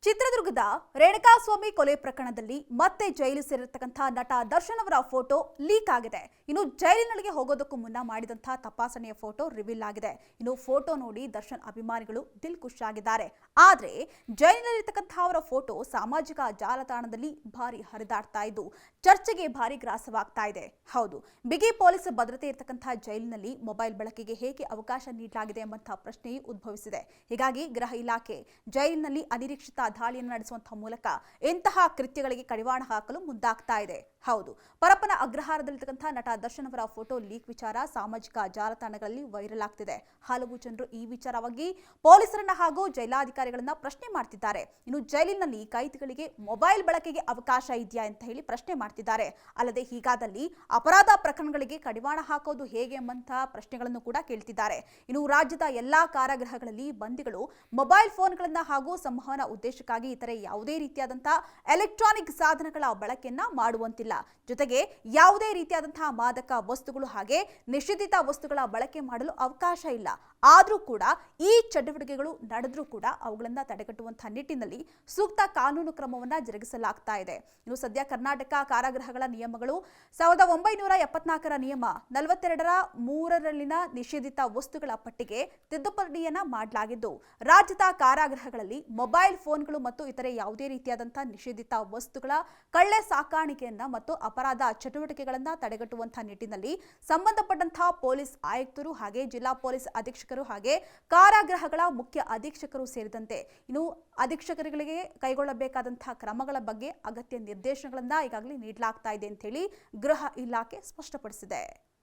ಚಿತ್ರದುರ್ಗದ ರೇಣುಕಾಸ್ವಾಮಿ ಕೊಲೆ ಪ್ರಕರಣದಲ್ಲಿ ಮತ್ತೆ ಜೈಲು ಸೇರಿರತಕ್ಕಂಥ ನಟ ದರ್ಶನ್ ಅವರ ಫೋಟೋ ಲೀಕ್ ಆಗಿದೆ. ಇನ್ನು ಜೈಲಿನೊಳಗೆ ಹೋಗೋದಕ್ಕೂ ಮುನ್ನ ಮಾಡಿದಂತಹ ತಪಾಸಣೆಯ ಫೋಟೋ ರಿವೀಲ್ ಆಗಿದೆ. ಇನ್ನು ಫೋಟೋ ನೋಡಿ ದರ್ಶನ್ ಅಭಿಮಾನಿಗಳು ದಿಲ್ ಖುಷಿಯಾಗಿದ್ದಾರೆ. ಆದರೆ ಜೈಲಿನಲ್ಲಿರತಕ್ಕಂಥ ಅವರ ಫೋಟೋ ಸಾಮಾಜಿಕ ಜಾಲತಾಣದಲ್ಲಿ ಭಾರಿ ಹರಿದಾಡ್ತಾ ಇದ್ದು ಚರ್ಚೆಗೆ ಭಾರಿ ಗ್ರಾಸವಾಗ್ತಾ ಇದೆ. ಹೌದು, ಬಿಗಿ ಪೊಲೀಸ್ ಭದ್ರತೆ ಇರತಕ್ಕಂಥ ಜೈಲಿನಲ್ಲಿ ಮೊಬೈಲ್ ಬಳಕೆಗೆ ಹೇಗೆ ಅವಕಾಶ ನೀಡಲಾಗಿದೆ ಎಂಬಂತಹ ಪ್ರಶ್ನೆಯೂ ಉದ್ಭವಿಸಿದೆ. ಹೀಗಾಗಿ ಗೃಹ ಇಲಾಖೆ ಜೈಲಿನಲ್ಲಿ ಅನಿರೀಕ್ಷಿತ ದಾಳಿಯನ್ನು ನಡೆಸುವಂತಹ ಮೂಲಕ ಇಂತಹ ಕೃತ್ಯಗಳಿಗೆ ಕಡಿವಾಣ ಹಾಕಲು ಮುಂದಾಗ್ತಾ ಇದೆ. ಹೌದು, ಪರಪ್ಪನ ಅಗ್ರಹಾರದಲ್ಲಿರ್ತಕ್ಕಂಥ ನಟ ದರ್ಶನ್ ಅವರ ಫೋಟೋ ಲೀಕ್ ವಿಚಾರ ಸಾಮಾಜಿಕ ಜಾಲತಾಣಗಳಲ್ಲಿ ವೈರಲ್ ಆಗ್ತಿದೆ. ಹಲವು ಜನರು ಈ ವಿಚಾರವಾಗಿ ಪೊಲೀಸರನ್ನ ಹಾಗೂ ಜೈಲಾಧಿಕಾರಿಗಳನ್ನ ಪ್ರಶ್ನೆ ಮಾಡ್ತಿದ್ದಾರೆ. ಇನ್ನು ಜೈಲಿನಲ್ಲಿ ಕೈದಿಗಳಿಗೆ ಮೊಬೈಲ್ ಬಳಕೆಗೆ ಅವಕಾಶ ಇದೆಯಾ ಅಂತ ಹೇಳಿ ಪ್ರಶ್ನೆ ಮಾಡ್ತಿದ್ದಾರೆ. ಅಲ್ಲದೆ ಹೀಗಾದಲ್ಲಿ ಅಪರಾಧ ಪ್ರಕರಣಗಳಿಗೆ ಕಡಿವಾಣ ಹಾಕೋದು ಹೇಗೆ ಎಂಬಂತಹ ಪ್ರಶ್ನೆಗಳನ್ನು ಕೂಡ ಕೇಳ್ತಿದ್ದಾರೆ. ಇನ್ನು ರಾಜ್ಯದ ಎಲ್ಲಾ ಕಾರಾಗೃಹಗಳಲ್ಲಿ ಬಂದಿಗಳು ಮೊಬೈಲ್ ಫೋನ್ಗಳನ್ನ ಹಾಗೂ ಸಂವಹನ ಉದ್ದೇಶಕ್ಕಾಗಿ ಇತರೆ ಯಾವುದೇ ರೀತಿಯಾದಂತಹ ಎಲೆಕ್ಟ್ರಾನಿಕ್ ಸಾಧನಗಳ ಬಳಕೆಯನ್ನ ಮಾಡುವಂತಿಲ್ಲ. ಜೊತೆಗೆ ಯಾವುದೇ ರೀತಿಯಾದಂತಹ ಮಾದಕ ವಸ್ತುಗಳು ಹಾಗೆ ನಿಷೇಧಿತ ವಸ್ತುಗಳ ಬಳಕೆ ಮಾಡಲು ಅವಕಾಶ ಇಲ್ಲ. ಆದರೂ ಕೂಡ ಈ ಚಟುವಟಿಕೆಗಳು ನಡೆದರೂ ಕೂಡ ಅವುಗಳನ್ನು ತಡೆಗಟ್ಟುವಂತಹ ನಿಟ್ಟಿನಲ್ಲಿ ಸೂಕ್ತ ಕಾನೂನು ಕ್ರಮವನ್ನು ಜರುಗಿಸಲಾಗ್ತಾ ಇದೆ. ಇನ್ನು ಸದ್ಯ ಕರ್ನಾಟಕ ಕಾರಾಗೃಹಗಳ ನಿಯಮಗಳು 1974ರ ನಿಯಮ 42(3)ರಲ್ಲಿನ ನಿಷೇಧಿತ ವಸ್ತುಗಳ ಪಟ್ಟಿಗೆ ತಿದ್ದುಪಡಿಯನ್ನ ಮಾಡಲಾಗಿದ್ದು ರಾಜ್ಯದ ಕಾರಾಗೃಹಗಳಲ್ಲಿ ಮೊಬೈಲ್ ಫೋನ್ಗಳು ಮತ್ತು ಇತರೆ ಯಾವುದೇ ರೀತಿಯಾದಂತಹ ನಿಷೇಧಿತ ವಸ್ತುಗಳ ಕಳ್ಳೆ ಸಾಕಾಣಿಕೆಯನ್ನ ಮತ್ತು ಅಪರಾಧ ಚಟುವಟಿಕೆಗಳನ್ನ ತಡೆಗಟ್ಟುವಂತಹ ನಿಟ್ಟಿನಲ್ಲಿ ಸಂಬಂಧಪಟ್ಟಂತಹ ಪೊಲೀಸ್ ಆಯುಕ್ತರು ಹಾಗೆ ಜಿಲ್ಲಾ ಪೊಲೀಸ್ ಅಧೀಕ್ಷಕರು ಹಾಗೆ ಕಾರಾಗೃಹಗಳ ಮುಖ್ಯ ಅಧೀಕ್ಷಕರು ಸೇರಿದಂತೆ ಇನ್ನು ಅಧೀಕ್ಷಕರುಗಳಿಗೆ ಕೈಗೊಳ್ಳಬೇಕಾದಂತಹ ಕ್ರಮಗಳ ಬಗ್ಗೆ ಅಗತ್ಯ ನಿರ್ದೇಶನಗಳನ್ನ ಈಗಾಗಲೇ ನೀಡಲಾಗ್ತಾ ಇದೆ ಅಂತ ಹೇಳಿ ಗೃಹ ಇಲಾಖೆ ಸ್ಪಷ್ಟಪಡಿಸಿದೆ.